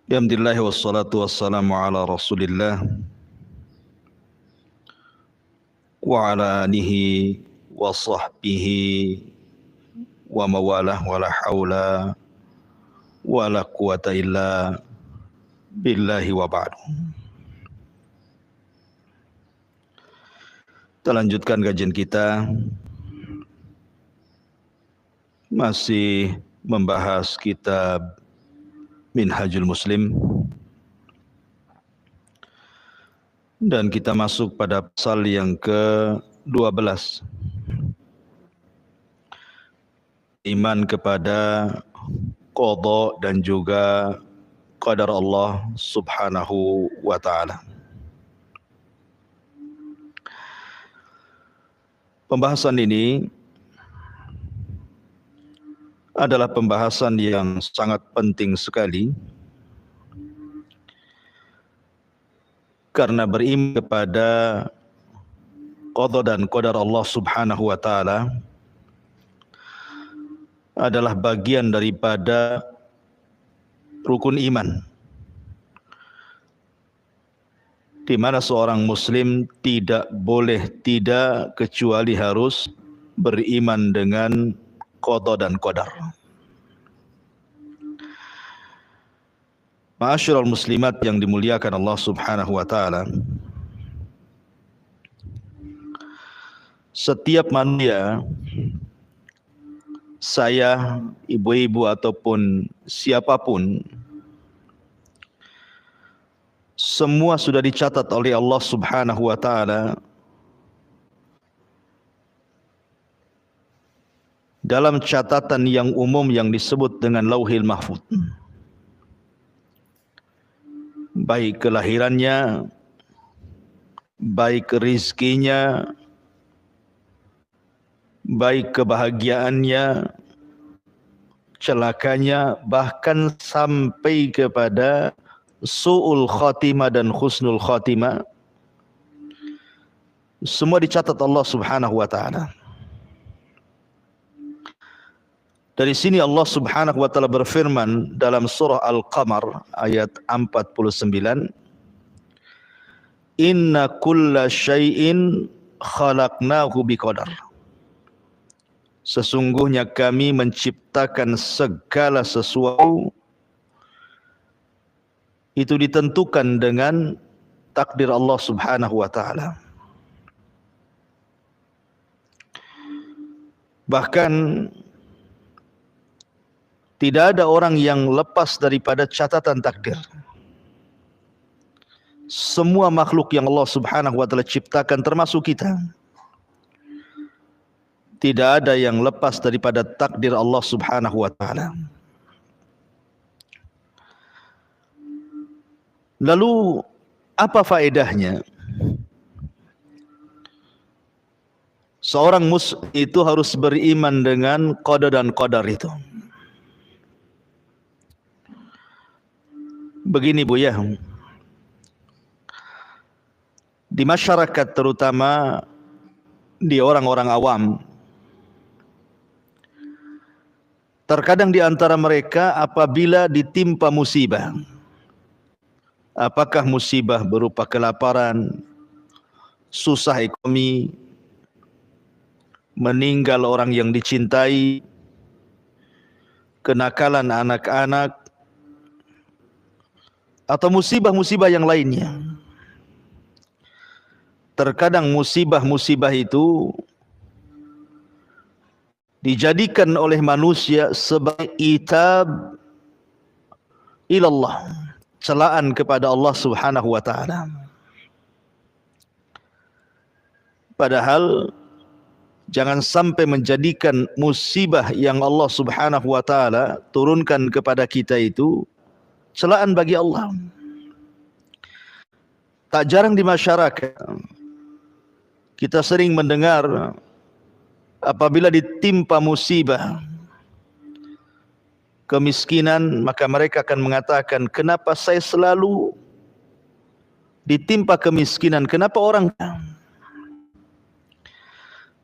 Alhamdulillah wassalatu wassalamu ala Rasulillah wa ala alihi wa sahbihi wa mawalah wa la hawla wa la quwata illa billahi wa ba'du. Kita lanjutkan kajian kita, masih membahas kitab Minhajul Muslim, dan kita masuk pada pasal yang ke-12, iman kepada qada dan juga qadar Allah subhanahu wa ta'ala. Pembahasan ini adalah pembahasan yang sangat penting sekali, karena beriman kepada qada dan qadar Allah subhanahu wa ta'ala adalah bagian daripada rukun iman, di mana seorang muslim tidak boleh tidak kecuali harus beriman dengan qada dan qadar. Ma'asyiral muslimat yang dimuliakan Allah subhanahu wa ta'ala, setiap manusia, saya, ibu-ibu ataupun siapapun, semua sudah dicatat oleh Allah subhanahu wa ta'ala dalam catatan yang umum yang disebut dengan Lauhil Mahfuz. Baik kelahirannya, baik rizkinya, baik kebahagiaannya, celakanya, bahkan sampai kepada su'ul khatimah dan husnul khatimah, semua dicatat Allah subhanahu wa ta'ala. Dari sini Allah subhanahu wa ta'ala berfirman dalam surah Al-Qamar ayat 49, Inna kulla syai'in khalaqnahu biqadar. Sesungguhnya kami menciptakan segala sesuatu itu ditentukan dengan takdir Allah subhanahu wa ta'ala. Bahkan tidak ada orang yang lepas daripada catatan takdir. Semua makhluk yang Allah subhanahu wa ta'ala ciptakan termasuk kita, tidak ada yang lepas daripada takdir Allah subhanahu wa ta'ala. Lalu apa faedahnya? Seorang muslim itu harus beriman dengan qada dan qadar itu. Begini Bu ya, di masyarakat terutama di orang-orang awam, terkadang di antara mereka apabila ditimpa musibah, apakah musibah berupa kelaparan, susah ekonomi, meninggal orang yang dicintai, kenakalan anak-anak, atau musibah-musibah yang lainnya. Terkadang musibah-musibah itu dijadikan oleh manusia sebagai itab ilallah, celaan kepada Allah subhanahu wa ta'ala. Padahal jangan sampai menjadikan musibah yang Allah subhanahu wa ta'ala turunkan kepada kita itu celaan bagi Allah. Tak jarang di masyarakat kita sering mendengar apabila ditimpa musibah kemiskinan, maka mereka akan mengatakan, kenapa saya selalu ditimpa kemiskinan, kenapa orang,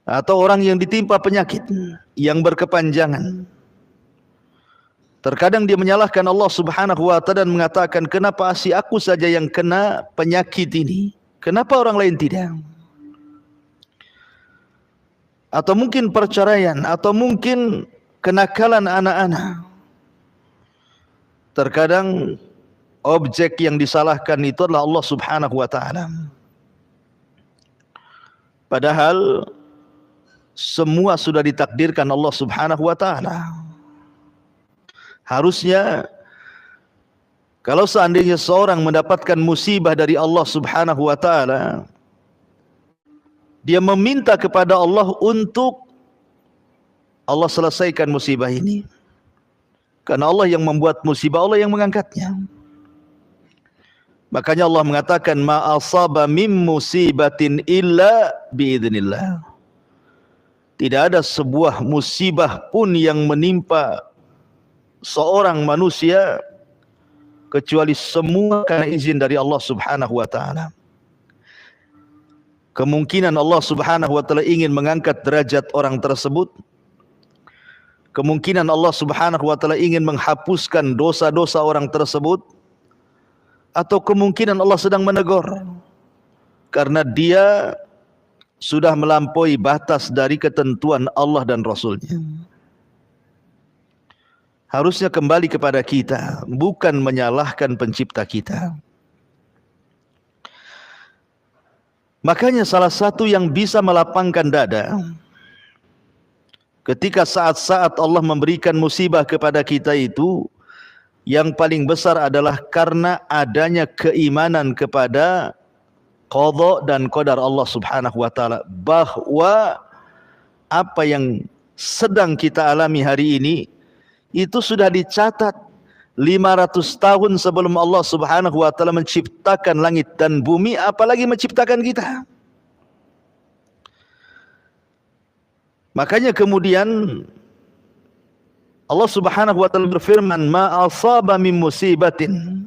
atau orang yang ditimpa penyakit yang berkepanjangan, Terkadang dia menyalahkan Allah Subhanahu wa taala dan mengatakan, kenapa si aku saja yang kena penyakit ini? Kenapa orang lain tidak? Atau mungkin perceraian, atau mungkin kenakalan anak-anak. Terkadang objek yang disalahkan itu adalah Allah Subhanahu wa taala. Padahal semua sudah ditakdirkan Allah Subhanahu wa taala. Harusnya kalau seandainya seorang mendapatkan musibah dari Allah Subhanahu wa taala, dia meminta kepada Allah untuk Allah selesaikan musibah ini. Karena Allah yang membuat musibah, Allah yang mengangkatnya. Makanya Allah mengatakan, ma asaba mim musibatin illa biidznillah. Tidak ada sebuah musibah pun yang menimpa seorang manusia kecuali semua karena izin dari Allah Subhanahu wa taala. Kemungkinan Allah Subhanahu wa taala ingin mengangkat derajat orang tersebut. Kemungkinan Allah Subhanahu wa taala ingin menghapuskan dosa-dosa orang tersebut. Atau kemungkinan Allah sedang menegur karena dia sudah melampaui batas dari ketentuan Allah dan Rasul-Nya. Harusnya kembali kepada kita, bukan menyalahkan pencipta kita. Makanya salah satu yang bisa melapangkan dada ketika saat-saat Allah memberikan musibah kepada kita itu, yang paling besar adalah karena adanya keimanan kepada qadha dan qadar Allah Subhanahu wa taala, bahwa apa yang sedang kita alami hari ini itu sudah dicatat 500 tahun sebelum Allah Subhanahu wa taala menciptakan langit dan bumi, apalagi menciptakan kita. Makanya kemudian Allah Subhanahu wa taala berfirman, ma asaba min musibatin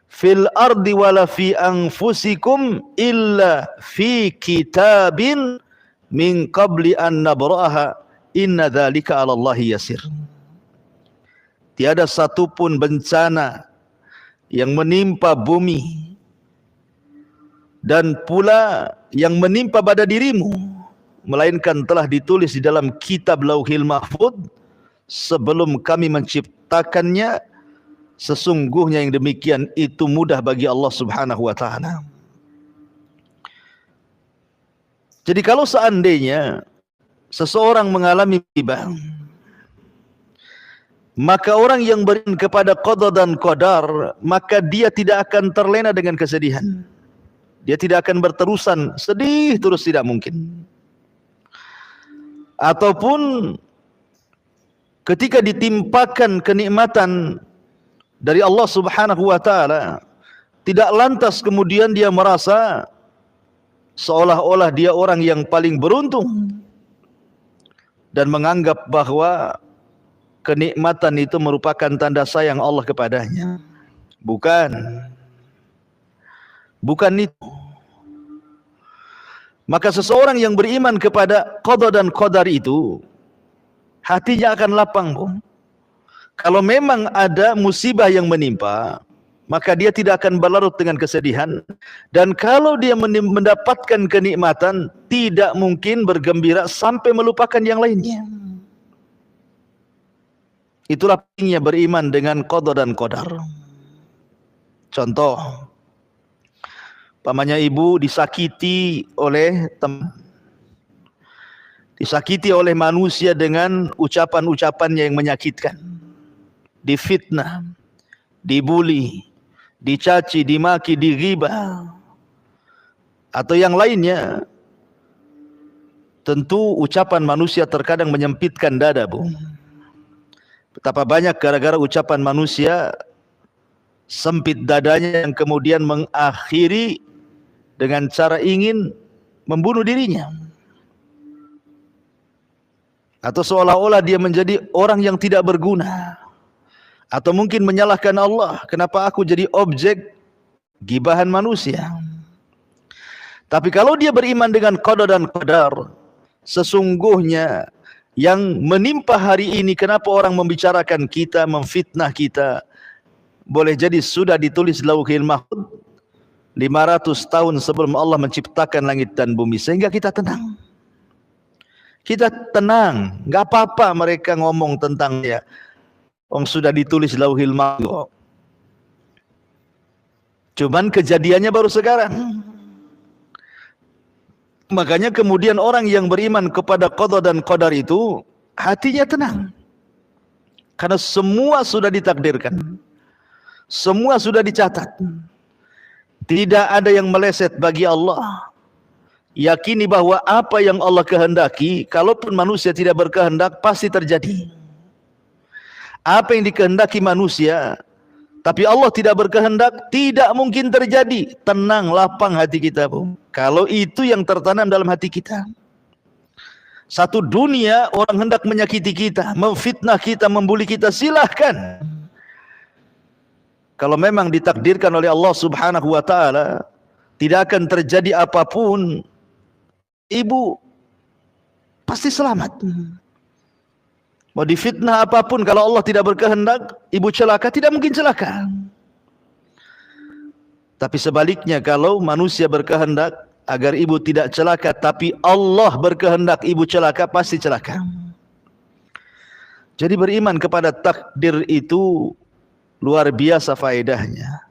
fil ardi wala fi anfusikum illa fi kitabin min qabli an nabraha inna dzalika 'ala Allahi yasir. Tiada satupun bencana yang menimpa bumi dan pula yang menimpa pada dirimu melainkan telah ditulis di dalam kitab Lauhil Mahfuz sebelum kami menciptakannya. Sesungguhnya yang demikian itu mudah bagi Allah Subhanahu wa taala. Jadi kalau seandainya seseorang mengalami musibah, maka orang yang beriman kepada qada dan qadar, maka dia tidak akan terlena dengan kesedihan. Dia tidak akan berterusan sedih terus, tidak mungkin. Ataupun ketika ditimpakan kenikmatan dari Allah Subhanahu wa taala, tidak lantas kemudian dia merasa seolah-olah dia orang yang paling beruntung dan menganggap bahwa kenikmatan itu merupakan tanda sayang Allah kepadanya. Bukan. Bukan itu. Maka seseorang yang beriman kepada qada dan qadar itu, hatinya akan lapang, Bu. Kalau memang ada musibah yang menimpa, maka dia tidak akan berlarut dengan kesedihan. Dan kalau dia mendapatkan kenikmatan, tidak mungkin bergembira sampai melupakan yang lainnya. Itulah pentingnya beriman dengan qada dan qadar. Contoh, pamannya ibu disakiti oleh teman, disakiti oleh manusia dengan ucapan-ucapannya yang menyakitkan, difitnah, dibuli, dicaci, dimaki, dighibah, atau yang lainnya. Tentu ucapan manusia terkadang menyempitkan dada, Bu. Betapa banyak gara-gara ucapan manusia sempit dadanya yang kemudian mengakhiri dengan cara ingin membunuh dirinya. Atau seolah-olah dia menjadi orang yang tidak berguna. Atau mungkin menyalahkan Allah, kenapa aku jadi objek gibahan manusia. Tapi kalau dia beriman dengan qada dan qadar, sesungguhnya yang menimpa hari ini, kenapa orang membicarakan kita, memfitnah kita, boleh jadi sudah ditulis Lauhil Mahfuz 500 tahun sebelum Allah menciptakan langit dan bumi, sehingga kita tenang. Kita tenang, nggak apa-apa mereka ngomong tentangnya. Sudah ditulis Lauhil Mahfuz. Cuman kejadiannya baru sekarang. Makanya kemudian orang yang beriman kepada qada dan qadar itu hatinya tenang. Karena semua sudah ditakdirkan. Semua sudah dicatat. Tidak ada yang meleset bagi Allah. Yakini bahwa apa yang Allah kehendaki, kalaupun manusia tidak berkehendak, pasti terjadi. Apa yang dikehendaki manusia, tapi Allah tidak berkehendak, tidak mungkin terjadi. Tenang, lapang hati kita, Bu. Kalau itu yang tertanam dalam hati kita. Satu dunia orang hendak menyakiti kita, memfitnah kita, membuli kita, silahkan. Kalau memang ditakdirkan oleh Allah Subhanahu wa ta'ala, tidak akan terjadi apapun, ibu pasti selamat. Mau difitnah apapun, kalau Allah tidak berkehendak, ibu celaka, tidak mungkin celaka. Tapi sebaliknya, kalau manusia berkehendak agar ibu tidak celaka, tapi Allah berkehendak ibu celaka, pasti celaka. Jadi beriman kepada takdir itu luar biasa faedahnya.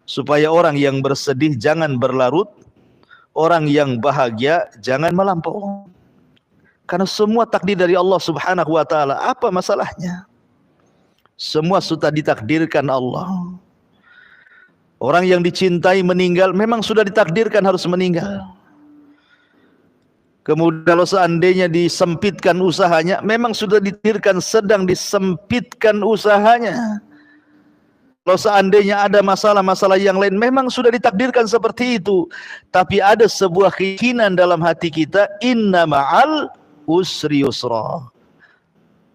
Supaya orang yang bersedih jangan berlarut, orang yang bahagia jangan melampau. Karena semua takdir dari Allah Subhanahu wa ta'ala. Apa masalahnya? Semua sudah ditakdirkan Allah. Orang yang dicintai meninggal, memang sudah ditakdirkan harus meninggal. Kemudian kalau seandainya disempitkan usahanya, memang sudah ditakdirkan sedang disempitkan usahanya. Kalau seandainya ada masalah-masalah yang lain, memang sudah ditakdirkan seperti itu. Tapi ada sebuah keyakinan dalam hati kita, inna ma'al usri yusra.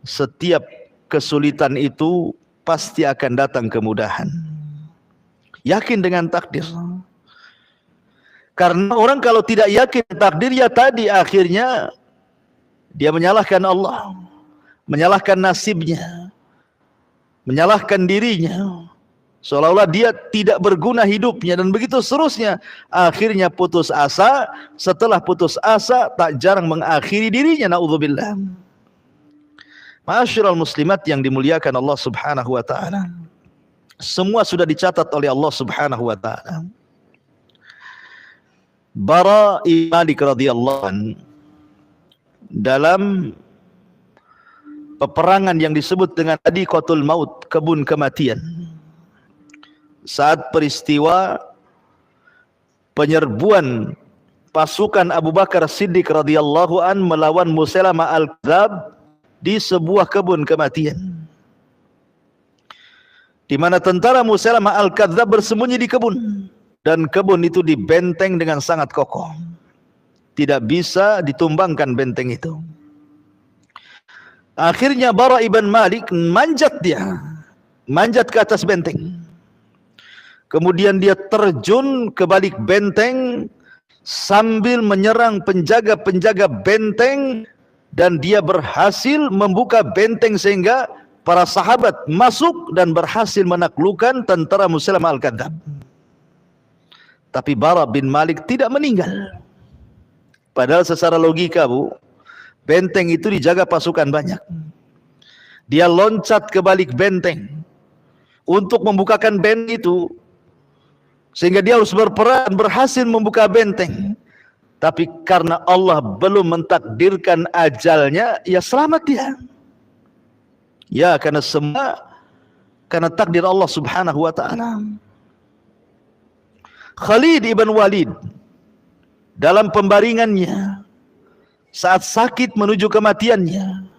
Setiap kesulitan itu pasti akan datang kemudahan. Yakin dengan takdir. Karena orang kalau tidak yakin takdir, ya tadi akhirnya dia menyalahkan Allah, menyalahkan nasibnya, menyalahkan dirinya, seolah-olah dia tidak berguna hidupnya, dan begitu seterusnya. Akhirnya putus asa, setelah putus asa tak jarang mengakhiri dirinya, naudzubillah. Ma'asyiral muslimat yang dimuliakan Allah Subhanahu wa ta'ala, semua sudah dicatat oleh Allah Subhanahu wa ta'ala. Bara bin Malik radhiyallahu anhu dalam peperangan yang disebut dengan Hadiqatul Maut, kebun kematian, saat peristiwa penyerbuan pasukan Abu Bakar Siddiq radhiyallahu an melawan Musailamah al-Kadzdzab di sebuah kebun kematian, di mana tentara Musailamah al-Kadzdzab bersembunyi di kebun, dan kebun itu dibenteng dengan sangat kokoh, tidak bisa ditumbangkan benteng itu. Akhirnya Bara ibn Malik manjat ke atas benteng. Kemudian dia terjun ke balik benteng sambil menyerang penjaga-penjaga benteng, dan dia berhasil membuka benteng sehingga para sahabat masuk dan berhasil menaklukkan tentara Musailamah al-Kadzdzab. Tapi Bara bin Malik tidak meninggal. Padahal secara logika, Bu, benteng itu dijaga pasukan banyak. Dia loncat ke balik benteng untuk membukakan benteng itu, sehingga dia harus berperan, berhasil membuka benteng. Tapi karena Allah belum mentakdirkan ajalnya, ya selamat dia. Ya, karena karena takdir Allah Subhanahu wa ta'ala. Khalid ibn Walid dalam pembaringannya saat sakit menuju kematiannya,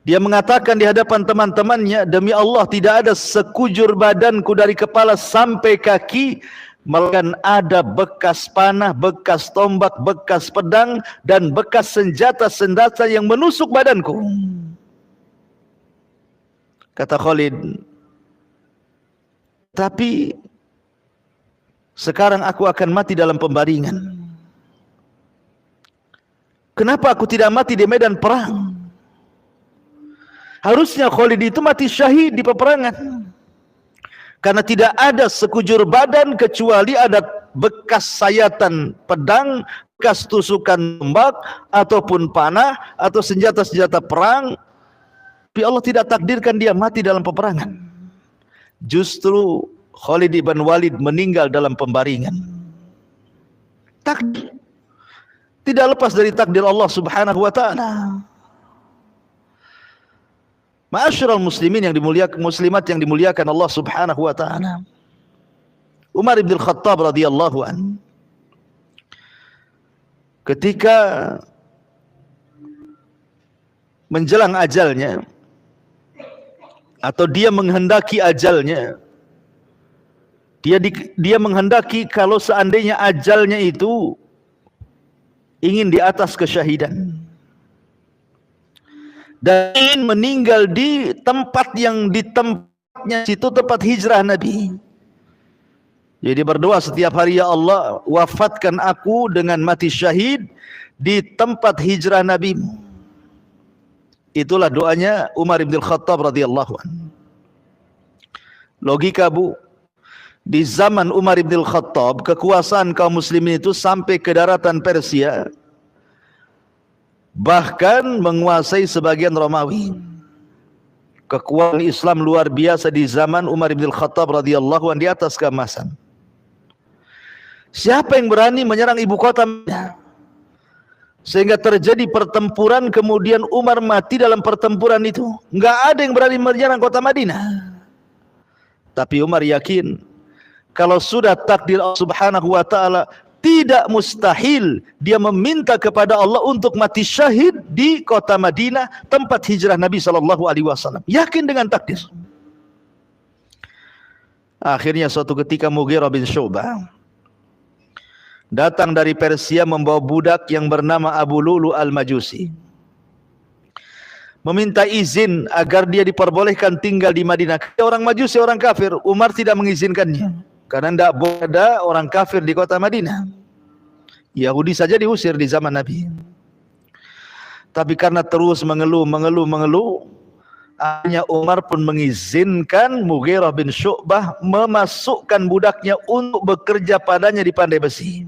dia mengatakan di hadapan teman-temannya, demi Allah tidak ada sekujur badanku dari kepala sampai kaki melainkan ada bekas panah, bekas tombak, bekas pedang, dan bekas senjata-senjata yang menusuk badanku. Kata Khalid, tapi sekarang aku akan mati dalam pembaringan. Kenapa aku tidak mati di medan perang? Harusnya Khalid itu mati syahid di peperangan. Karena tidak ada sekujur badan kecuali ada bekas sayatan pedang, bekas tusukan tombak, ataupun panah, atau senjata-senjata perang. Tapi Allah tidak takdirkan dia mati dalam peperangan. Justru Khalid ibn Walid meninggal dalam pembaringan. Takdir. Tidak lepas dari takdir Allah subhanahu wa ta'ala. Ma'asyiral muslimin yang dimuliakan, muslimat yang dimuliakan Allah subhanahu wa ta'ala. Umar ibn Khattab radhiyallahu an, ketika menjelang ajalnya, atau dia menghendaki ajalnya, dia menghendaki kalau seandainya ajalnya itu ingin di atas kesyahidan dan ingin meninggal di tempat yang di tempatnya situ tempat hijrah Nabi. Jadi berdoa setiap hari, ya Allah, wafatkan aku dengan mati syahid di tempat hijrah Nabi. Itulah doanya Umar bin Khattab radhiyallahu anhu. Logika, Bu, di zaman Umar bin Khattab kekuasaan kaum muslimin itu sampai ke daratan Persia, bahkan menguasai sebagian Romawi. Kekuatan Islam luar biasa di zaman Umar bin Khattab radhiyallahu anhu, di atas keemasan. Siapa yang berani menyerang ibu kota Madinah? Sehingga terjadi pertempuran, kemudian Umar mati dalam pertempuran itu. Enggak ada yang berani menyerang kota Madinah. Tapi Umar yakin kalau sudah takdir Allah subhanahu wa ta'ala, tidak mustahil dia meminta kepada Allah untuk mati syahid di kota Madinah, tempat hijrah Nabi SAW. Yakin dengan takdir. Akhirnya suatu ketika Mughirah bin Syu'bah datang dari Persia membawa budak yang bernama Abu Lu'lu al-Majusi, meminta izin agar dia diperbolehkan tinggal di Madinah. Orang Majusi, orang kafir. Umar tidak mengizinkannya, karena tidak boleh ada orang kafir di kota Madinah. Yahudi saja diusir di zaman Nabi. Tapi karena terus mengeluh, akhirnya Umar pun mengizinkan Mughirah bin Syu'bah memasukkan budaknya untuk bekerja padanya di pandai besi.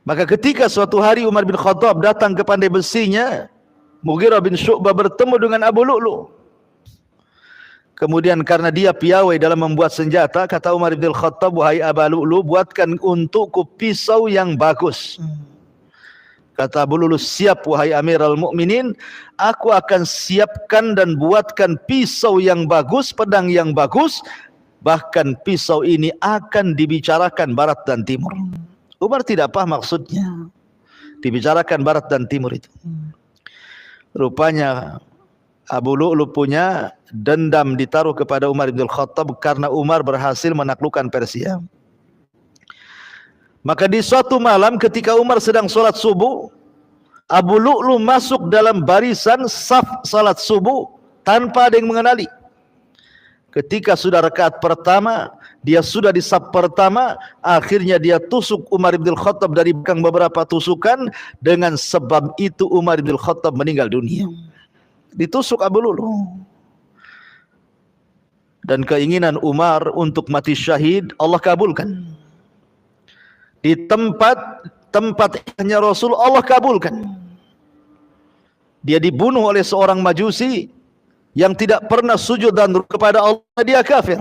Maka ketika suatu hari Umar bin Khattab datang ke pandai besinya, Mughirah bin Syu'bah bertemu dengan Abu Lu'lu. Kemudian karena dia piawai dalam membuat senjata, kata Umar bin Khattab, wahai Abu Lu'lu, buatkan untukku pisau yang bagus. Kata Abu Lu'lu, siap wahai Amirul Mukminin, aku akan siapkan dan buatkan pisau yang bagus, pedang yang bagus, bahkan pisau ini akan dibicarakan barat dan timur. Umar tidak paham maksudnya dibicarakan barat dan timur itu. Rupanya Abu Lu'lu punya dendam ditaruh kepada Umar bin Khattab karena Umar berhasil menaklukkan Persia. Maka di suatu malam ketika Umar sedang sholat subuh, Abu Lu'lu masuk dalam barisan saf salat subuh tanpa ada yang mengenali. Ketika sudah rakaat pertama, dia sudah di saf pertama, akhirnya dia tusuk Umar bin Khattab dari belakang beberapa tusukan. Dengan sebab itu Umar bin Khattab meninggal dunia. Ditusuk Abu Lu'lu. Dan keinginan Umar untuk mati syahid Allah kabulkan. Di tempatnya Rasul Allah kabulkan. Dia dibunuh oleh seorang Majusi yang tidak pernah sujud dan kepada Allah, dia kafir.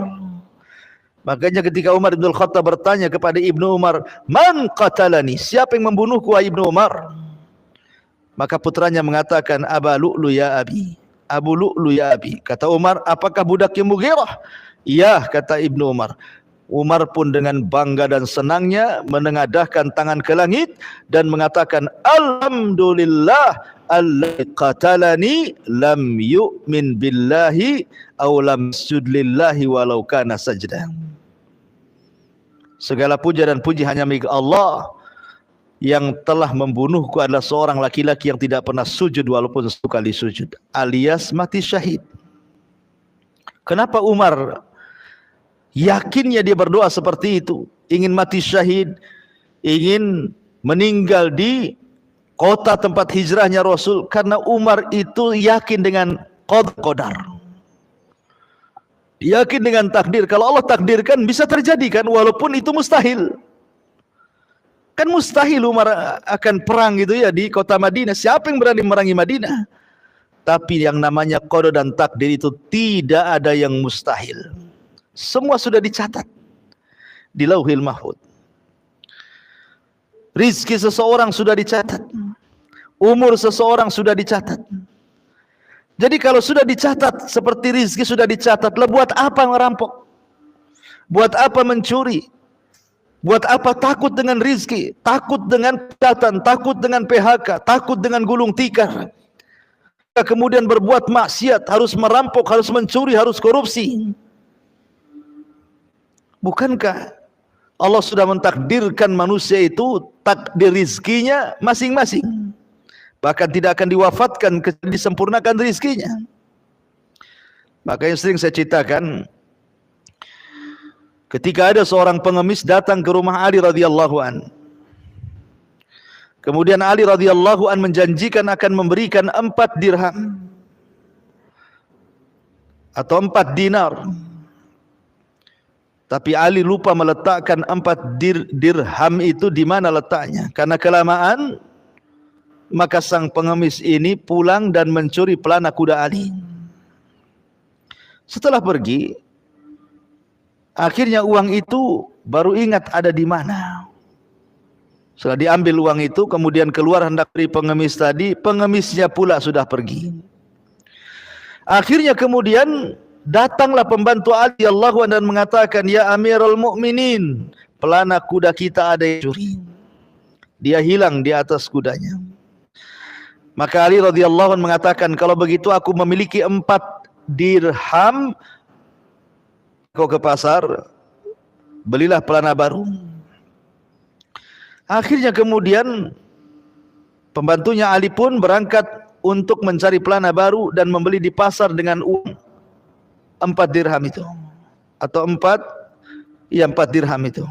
Makanya ketika Umar bin Khattab bertanya kepada Ibnu Umar, man qatalani, siapa yang membunuhku wahai Ibnu Umar? Maka putranya mengatakan, Abu Lu'lu ya abi. Abu Lu'lu ya abi. Kata Umar, apakah budaknya Mughirah? Iya, kata Ibnu Umar. Umar pun dengan bangga dan senangnya menengadahkan tangan ke langit dan mengatakan, alhamdulillah alladzi qatalani lam yu'min billahi aw lam yasjud lillahi walau kana sajdah. Segala puja dan puji hanya milik Allah yang telah membunuhku adalah seorang laki-laki yang tidak pernah sujud walaupun sekali sujud, alias mati syahid. Kenapa Umar yakinnya dia berdoa seperti itu, ingin mati syahid, ingin meninggal di kota tempat hijrahnya Rasul, karena Umar itu yakin dengan qadar. Yakin dengan takdir. Kalau Allah takdirkan bisa terjadi kan, walaupun itu mustahil. Kan mustahil Umar akan perang gitu ya di kota Madinah. Siapa yang berani merangi Madinah? Tapi yang namanya qada dan takdir itu tidak ada yang mustahil. Semua sudah dicatat di Lauhil Mahfuz. Rizki seseorang sudah dicatat. Umur seseorang sudah dicatat. Jadi kalau sudah dicatat seperti rizki sudah dicatat, lah buat apa merampok? Buat apa mencuri? Buat apa takut dengan rizki? Takut dengan kejahatan, takut dengan PHK, takut dengan gulung tikar. Kemudian berbuat maksiat, harus merampok, harus mencuri, harus korupsi. Bukankah Allah sudah mentakdirkan manusia itu takdir rizkinya masing-masing? Bahkan tidak akan diwafatkan kecuali disempurnakan rizkinya. Makanya sering saya ceritakan, ketika ada seorang pengemis datang ke rumah Ali radhiyallahu an. Kemudian Ali radhiyallahu an menjanjikan akan memberikan 4 dirham atau 4 dinar. Tapi Ali lupa meletakkan 4 dirham itu di mana letaknya. Karena kelamaan, maka sang pengemis ini pulang dan mencuri pelana kuda Ali. Setelah pergi, akhirnya uang itu baru ingat ada di mana. Setelah diambil uang itu, kemudian keluar hendak dari pengemis tadi, pengemisnya pula sudah pergi. Akhirnya kemudian datanglah pembantu Ali radhiyallahu anhu dan mengatakan, "Ya Amirul Mukminin, pelana kuda kita ada yang curi. Dia hilang di atas kudanya." Maka Ali radhiyallahu anhu mengatakan, "Kalau begitu aku memiliki 4 dirham. Kau ke pasar, belilah pelana baru." Akhirnya kemudian pembantunya Ali pun berangkat untuk mencari pelana baru dan membeli di pasar dengan uang 4 dirham itu. Atau 4 dirham itu.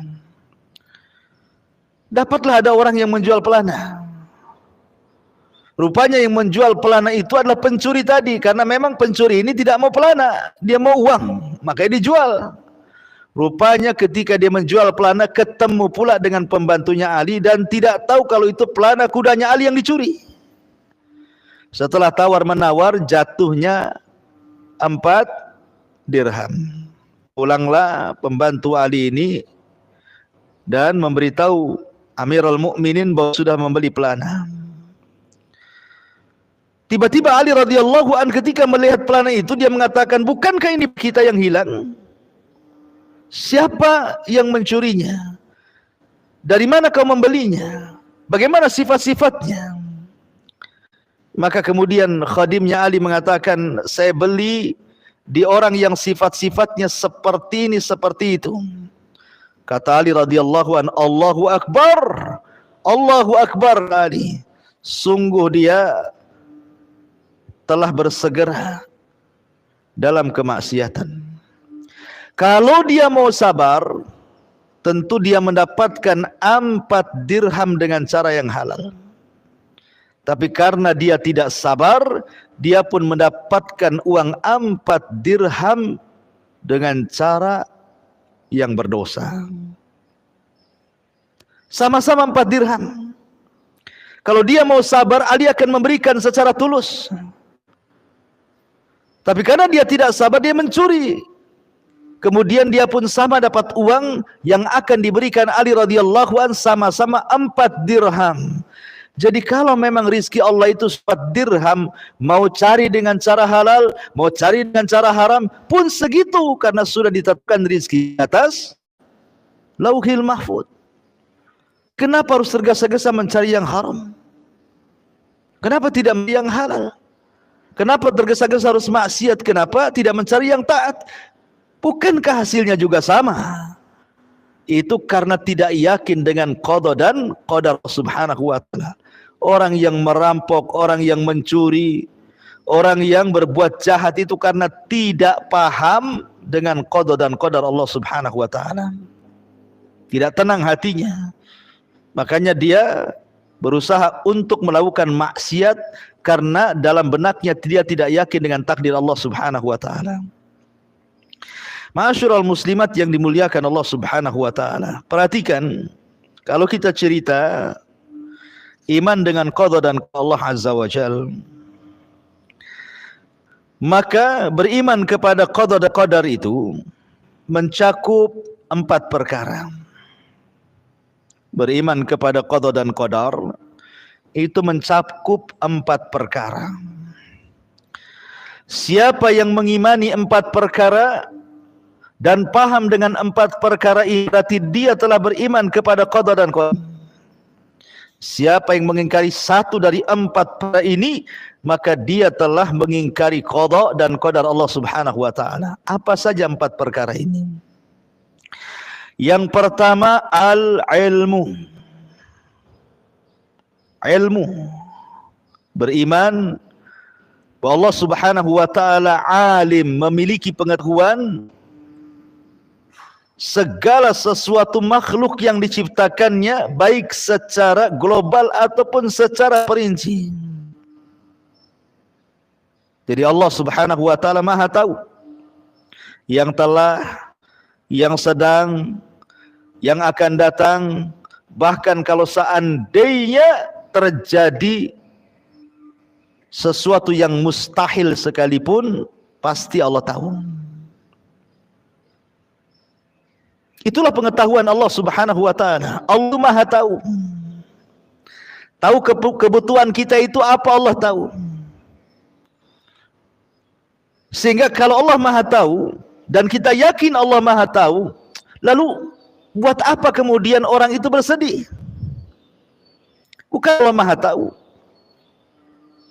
Dapatlah ada orang yang menjual pelana. Rupanya yang menjual pelana itu adalah pencuri tadi. Karena memang pencuri ini tidak mau pelana, dia mau uang, makanya dijual. Rupanya ketika dia menjual pelana, ketemu pula dengan pembantunya Ali dan tidak tahu kalau itu pelana kudanya Ali yang dicuri. Setelah tawar-menawar, jatuhnya 4 dirham. Pulanglah pembantu Ali ini dan memberitahu Amirul Mukminin bahwa sudah membeli pelana. Tiba-tiba Ali radhiyallahu an ketika melihat pelana itu, dia mengatakan, "Bukankah ini kita yang hilang? Siapa yang mencurinya? Dari mana kau membelinya? Bagaimana sifat-sifatnya?" Maka kemudian khadimnya Ali mengatakan, "Saya beli di orang yang sifat-sifatnya seperti ini, seperti itu." Kata Ali radhiyallahu an, "Allahu Akbar, Allahu Akbar Ali. Sungguh dia telah bersegera dalam kemaksiatan. Kalau dia mau sabar, tentu dia mendapatkan 4 dirham dengan cara yang halal. Tapi karena dia tidak sabar, dia pun mendapatkan uang 4 dirham dengan cara yang berdosa. Sama-sama 4 dirham. Kalau dia mau sabar, Ali akan memberikan secara tulus. Tapi karena dia tidak sabar, dia mencuri. Kemudian dia pun sama dapat uang yang akan diberikan Ali radhiyallahu an, sama-sama 4 dirham. Jadi kalau memang rizki Allah itu 4 dirham, mau cari dengan cara halal, mau cari dengan cara haram, pun segitu, karena sudah ditetapkan rizki atas Lauhil Mahfuz. Kenapa harus tergesa-gesa mencari yang haram? Kenapa tidak yang halal? Kenapa tergesa-gesa harus maksiat? Kenapa tidak mencari yang taat? Bukankah hasilnya juga sama? Itu karena tidak yakin dengan qada dan qadar subhanahu wa ta'ala. Orang yang merampok, orang yang mencuri, orang yang berbuat jahat itu karena tidak paham dengan qada dan qadar Allah subhanahu wa ta'ala. Tidak tenang hatinya. Makanya dia berusaha untuk melakukan maksiat karena dalam benaknya dia tidak yakin dengan takdir Allah Subhanahu wa taala. Ma'asyiral muslimat yang dimuliakan Allah Subhanahu wa taala. Perhatikan, kalau kita cerita iman dengan qada dan Allah Azza wa Jalla, maka beriman kepada qada dan qadar itu mencakup 4 perkara. Beriman kepada qada dan qadar itu mencakup 4 perkara. Siapa yang mengimani 4 perkara dan paham dengan 4 perkara ini, berarti dia telah beriman kepada qada dan qadar. Siapa yang mengingkari 1 dari 4 perkara ini, maka dia telah mengingkari qada dan qadar Allah Subhanahu wa taala. Apa saja 4 perkara ini? Yang pertama, al-ilmu. Ilmu. Beriman bahwa Allah Subhanahu wa taala alim, memiliki pengetahuan segala sesuatu makhluk yang diciptakannya, baik secara global ataupun secara perinci. Jadi Allah Subhanahu wa taala Maha tahu yang telah, yang sedang, yang akan datang, bahkan kalau seandainya terjadi sesuatu yang mustahil sekalipun, pasti Allah tahu. Itulah pengetahuan Allah Subhanahu wa taala. Allah Maha tahu. Tahu kebutuhan kita itu apa, Allah tahu. Sehingga kalau Allah Maha tahu dan kita yakin Allah Maha tahu, lalu buat apa kemudian orang itu bersedih? Bukan Allah Maha tahu.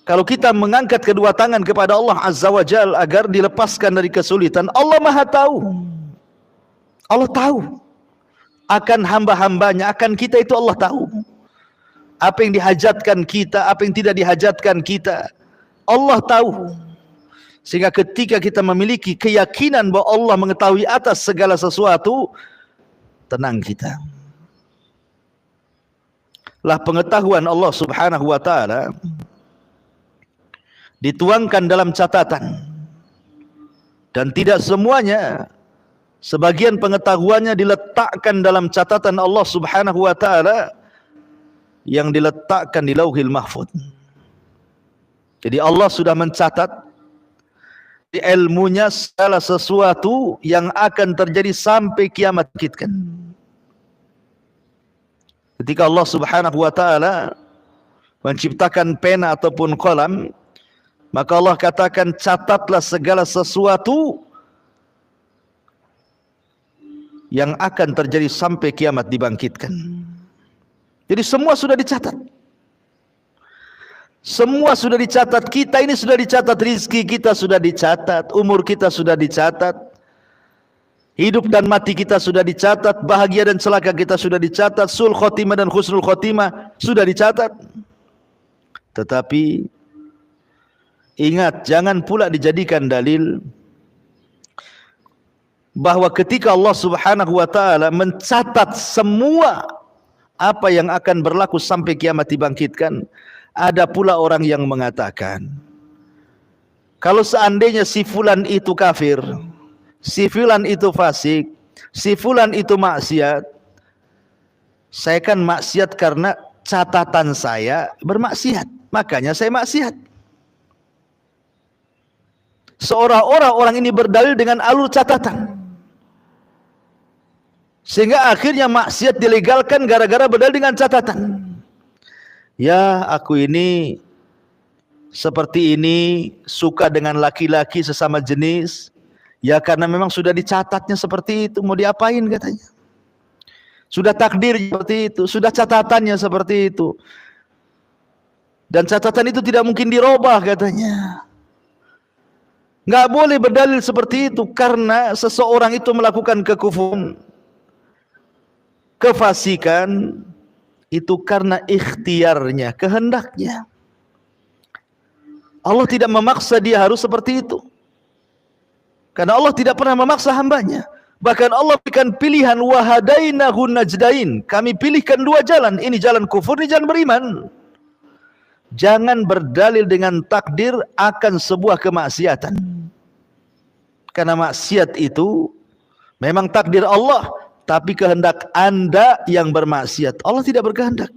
Kalau kita mengangkat kedua tangan kepada Allah Azza wa Jalla agar dilepaskan dari kesulitan, Allah Maha tahu. Allah tahu akan hamba-hambanya, akan kita itu Allah tahu. Apa yang dihajatkan kita, apa yang tidak dihajatkan kita, Allah tahu. Sehingga ketika kita memiliki keyakinan bahwa Allah mengetahui atas segala sesuatu, tenang kita. Lah pengetahuan Allah Subhanahu wa taala dituangkan dalam catatan, dan tidak semuanya. Sebagian pengetahuannya diletakkan dalam catatan Allah Subhanahu wa taala yang diletakkan di Lauhil Mahfuz. Jadi Allah sudah mencatat di ilmunya segala sesuatu yang akan terjadi sampai kiamat kita. Ketika Allah Subhanahu wa taala menciptakan pena ataupun qalam, maka Allah katakan, catatlah segala sesuatu yang akan terjadi sampai kiamat dibangkitkan. Jadi semua sudah dicatat. Semua sudah dicatat. Kita ini sudah dicatat, rizki kita sudah dicatat, umur kita sudah dicatat, hidup dan mati kita sudah dicatat, bahagia dan celaka kita sudah dicatat, sul khotimah dan husnul khotimah sudah dicatat. Tetapi ingat, jangan pula dijadikan dalil bahwa ketika Allah Subhanahu wa taala mencatat semua apa yang akan berlaku sampai kiamat dibangkitkan, ada pula orang yang mengatakan, kalau seandainya si fulan itu kafir, si fulan itu fasik, si fulan itu maksiat, saya kan maksiat karena catatan saya bermaksiat, makanya saya maksiat. Seolah-olah orang ini berdalil dengan alur catatan, sehingga akhirnya maksiat dilegalkan gara-gara berdalil dengan catatan. Ya, aku ini seperti ini, suka dengan laki-laki sesama jenis, ya karena memang sudah dicatatnya seperti itu, mau diapain katanya. Sudah takdir seperti itu, sudah catatannya seperti itu, dan catatan itu tidak mungkin dirubah katanya. Nggak boleh berdalil seperti itu, karena seseorang itu melakukan kekufuran, kefasikan, itu karena ikhtiarnya, kehendaknya. Allah tidak memaksa dia harus seperti itu, karena Allah tidak pernah memaksa hambanya. Bahkan Allah berikan pilihan, wahadainahu najdain. Kami pilihkan dua jalan, ini jalan kufur, ini jalan beriman. Jangan berdalil dengan takdir akan sebuah kemaksiatan. Karena maksiat itu memang takdir Allah, tapi kehendak Anda yang bermaksiat. Allah tidak berkehendak.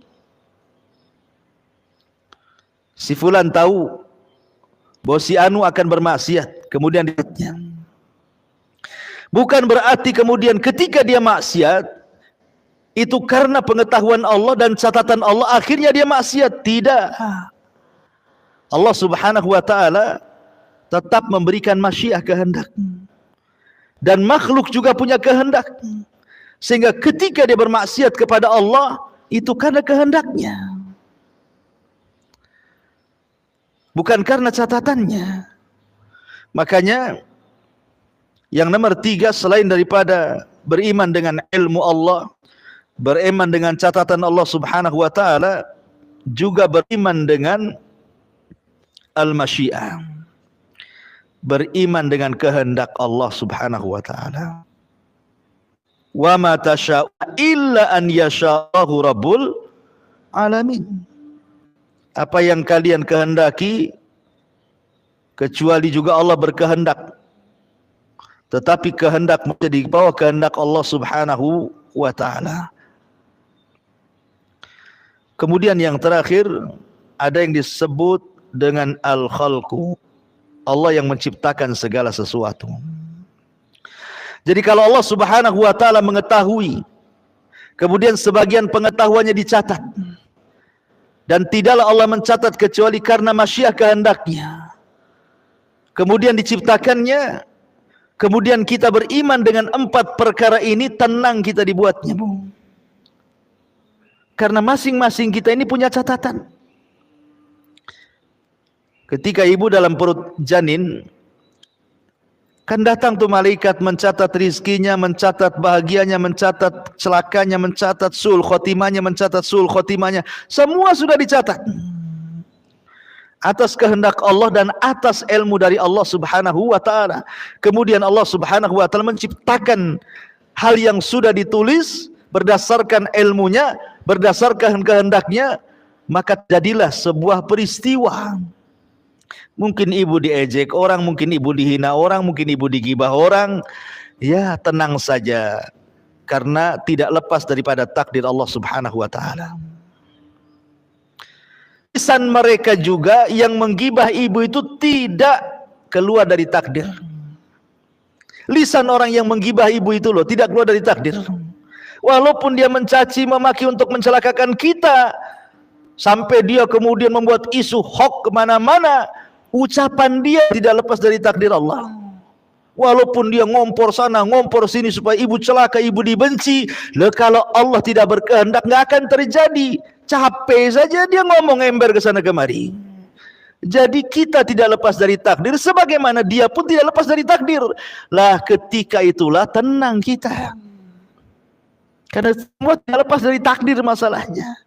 Si fulan tahu bahwa si Anu akan bermaksiat, kemudian dia, bukan berarti kemudian ketika dia maksiat itu karena pengetahuan Allah dan catatan Allah akhirnya dia maksiat. Tidak. Allah Subhanahu wa taala tetap memberikan masyiah, kehendak. Dan makhluk juga punya kehendak. Sehingga ketika dia bermaksiat kepada Allah itu karena kehendaknya, bukan karena catatannya. Makanya yang nomor 3 selain daripada beriman dengan ilmu Allah, beriman dengan catatan Allah Subhanahu wa taala, juga beriman dengan al-masyiah, beriman dengan kehendak Allah Subhanahu wa taala. Wa ma tasya'u illa an yasha'ahu rabbul alamin. Apa yang kalian kehendaki kecuali juga Allah berkehendak. Tetapi kehendak menjadi bawah kehendak Allah Subhanahu wa taala. Kemudian yang terakhir ada yang disebut dengan al-khalqu. Allah yang menciptakan segala sesuatu. Jadi kalau Allah Subhanahu wa taala mengetahui, kemudian sebagian pengetahuannya dicatat, dan tidaklah Allah mencatat kecuali karena masyiah kehendaknya, kemudian diciptakannya, kemudian kita beriman dengan 4 perkara ini, tenang kita dibuatnya, karena masing-masing kita ini punya catatan. Ketika ibu dalam perut janin, kan datang tuh malaikat mencatat rizkinya, mencatat bahagianya, mencatat celakanya, mencatat sul khotimahnya, mencatat sul khotimahnya. Semua sudah dicatat. Atas kehendak Allah dan atas ilmu dari Allah Subhanahu wa taala. Kemudian Allah Subhanahu wa taala menciptakan hal yang sudah ditulis berdasarkan ilmunya, berdasarkan kehendaknya, maka jadilah sebuah peristiwa. Mungkin ibu diejek orang, mungkin ibu dihina orang, mungkin ibu digibah orang. Ya, tenang saja, karena tidak lepas daripada takdir Allah Subhanahu wa taala. Lisan mereka juga yang menggibah ibu itu tidak keluar dari takdir. Lisan orang yang menggibah ibu itu loh tidak keluar dari takdir. Walaupun dia mencaci, memaki untuk mencelakakan kita, sampai dia kemudian membuat isu hoax kemana-mana, ucapan dia tidak lepas dari takdir Allah. Walaupun dia ngompor sana, ngompor sini supaya ibu celaka, ibu dibenci, kalau Allah tidak berkehendak nggak akan terjadi. Capek saja dia ngomong ember ke sana kemari. Jadi kita tidak lepas dari takdir, sebagaimana dia pun tidak lepas dari takdir. Lah ketika itulah tenang kita, karena semua tidak lepas dari takdir masalahnya.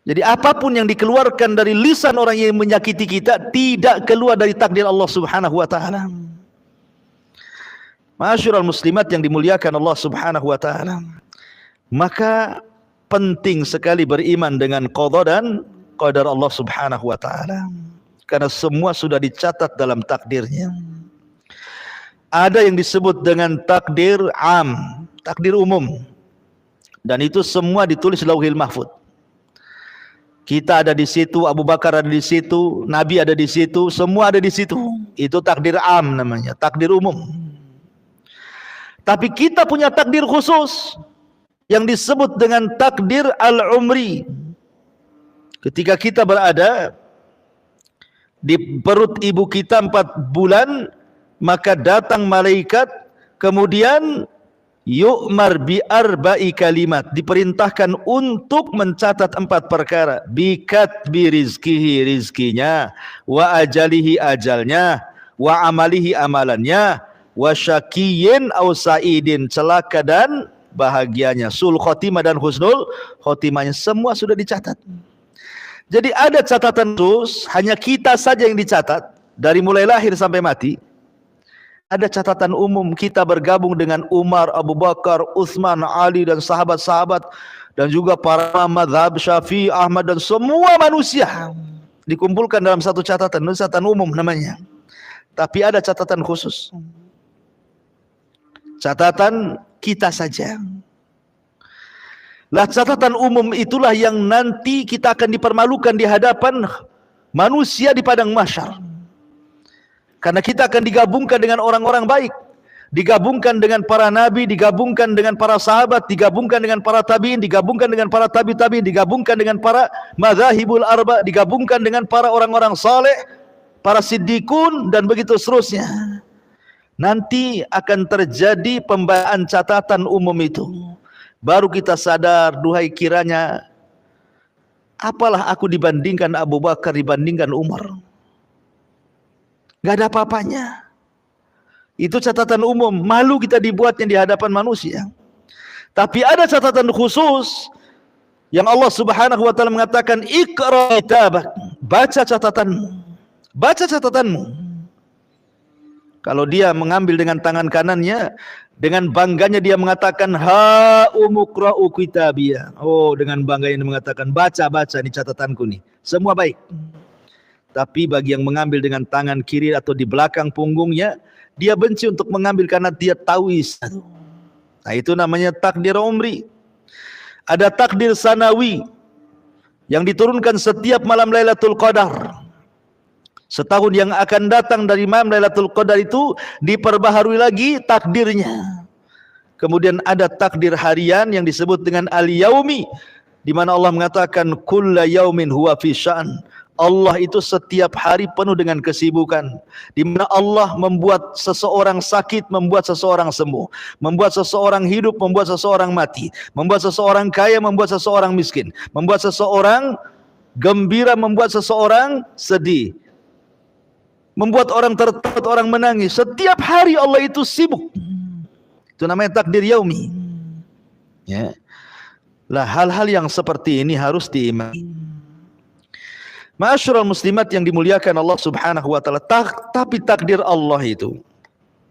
Jadi apapun yang dikeluarkan dari lisan orang yang menyakiti kita tidak keluar dari takdir Allah Subhanahu wa taala. Ma'asyiral muslimat yang dimuliakan Allah Subhanahu wa taala. Maka penting sekali beriman dengan qada dan qadar Allah Subhanahu wa taala. Karena semua sudah dicatat dalam takdirnya. Ada yang disebut dengan takdir am, takdir umum. Dan itu semua ditulis Lauhil Mahfuz. Kita ada di situ, Abu Bakar ada di situ, Nabi ada di situ, semua ada di situ. Itu takdir am namanya, takdir umum. Tapi kita punya takdir khusus yang disebut dengan takdir al-umri. Ketika kita berada di perut ibu kita 4 bulan, maka datang malaikat, kemudian yu'mar bi arba'i kalimat, diperintahkan untuk mencatat 4 perkara. Bikatbi rizkihi, rizkinya, wa ajalihi, ajalnya, wa amalihi, amalannya, wa syakiyin aw sa'idin, celaka dan bahagianya, sul khotimah dan husnul khotimahnya, semua sudah dicatat. Jadi ada catatan khusus, hanya kita saja yang dicatat dari mulai lahir sampai mati. Ada catatan umum, kita bergabung dengan Umar, Abu Bakar, Utsman, Ali dan sahabat-sahabat dan juga para mazhab Syafi'i, Ahmad dan semua manusia dikumpulkan dalam satu catatan umum namanya. Tapi ada catatan khusus. Catatan kita saja. Lah catatan umum itulah yang nanti kita akan dipermalukan di hadapan manusia di padang mahsyar. Karena kita akan digabungkan dengan orang-orang baik, digabungkan dengan para nabi, digabungkan dengan para sahabat, digabungkan dengan para tabi'in, digabungkan dengan para tabi'in, digabungkan dengan para madzhabul arba, digabungkan dengan para orang-orang saleh, para siddiqun dan begitu seterusnya. Nanti akan terjadi pembacaan catatan umum itu. Baru kita sadar, duhai kiranya apalah aku dibandingkan Abu Bakar, dibandingkan Umar. Gak ada apa-apanya. Itu catatan umum. Malu kita dibuatnya di hadapan manusia. Tapi ada catatan khusus yang Allah Subhanahu wa taala mengatakan, "Iqra kitabak." Baca catatanmu. Baca catatanmu. Kalau dia mengambil dengan tangan kanannya, dengan bangganya dia mengatakan, "Ha umuqra'u kitabiyah." Oh, dengan bangganya dia mengatakan, baca-baca ini catatanku nih. Semua baik. Tapi bagi yang mengambil dengan tangan kiri atau di belakang punggungnya, dia benci untuk mengambil karena dia tahu isi. Nah, itu namanya takdir umri. Ada takdir sanawi yang diturunkan setiap malam Lailatul Qadar. Setahun yang akan datang dari malam Lailatul Qadar itu diperbaharui lagi takdirnya. Kemudian ada takdir harian yang disebut dengan al-yaumi, di mana Allah mengatakan kulla yaumin huwa fi sya'n. Allah itu setiap hari penuh dengan kesibukan, di mana Allah membuat seseorang sakit, membuat seseorang sembuh, membuat seseorang hidup, membuat seseorang mati, membuat seseorang kaya, membuat seseorang miskin, membuat seseorang gembira, membuat seseorang sedih, membuat orang tertawa, orang menangis. Setiap hari Allah itu sibuk. Itu namanya takdir yaumi. Ya. Lah hal-hal yang seperti ini harus diimani. Ma'asyiral muslimat yang dimuliakan Allah Subhanahu wa taala, tapi takdir Allah itu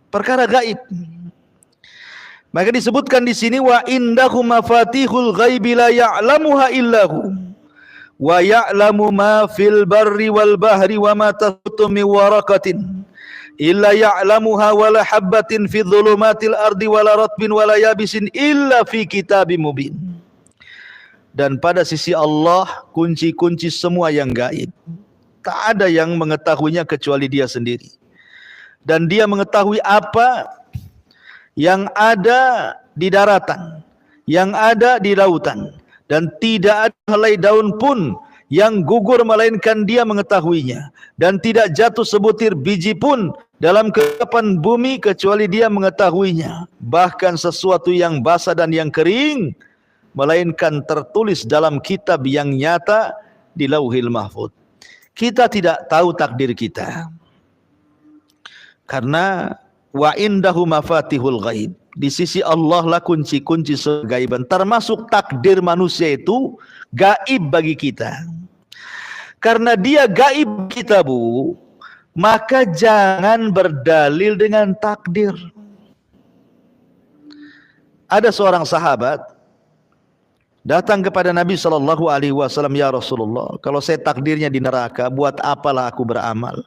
perkara gaib. Maka disebutkan di sini, wa indahu mafatihul ghaibi la ya'lamuha illahu wa ya'lamu ma fil barri wal bahri wa ma tasqutu min waraqatin illa ya'lamuha wa la habatin fi dhulumatil ardi wa la ratbin wa la yabisin illa fi kitabim mubin. Dan pada sisi Allah kunci-kunci semua yang gaib. Tak ada yang mengetahuinya kecuali Dia sendiri. Dan Dia mengetahui apa yang ada di daratan, yang ada di lautan, dan tidak ada helai daun pun yang gugur melainkan Dia mengetahuinya, dan tidak jatuh sebutir biji pun dalam kehidupan bumi kecuali Dia mengetahuinya. Bahkan sesuatu yang basah dan yang kering melainkan tertulis dalam kitab yang nyata di Lauhil Mahfuz. Kita tidak tahu takdir kita, karena wa indahu mafatihul ghaib. Di sisi Allah lah kunci-kunci segaiban, termasuk takdir manusia itu gaib bagi kita. Karena Dia gaib kita, Bu, maka jangan berdalil dengan takdir. Ada seorang sahabat datang kepada Nabi SAW, "Ya Rasulullah, kalau saya takdirnya di neraka, buat apalah aku beramal?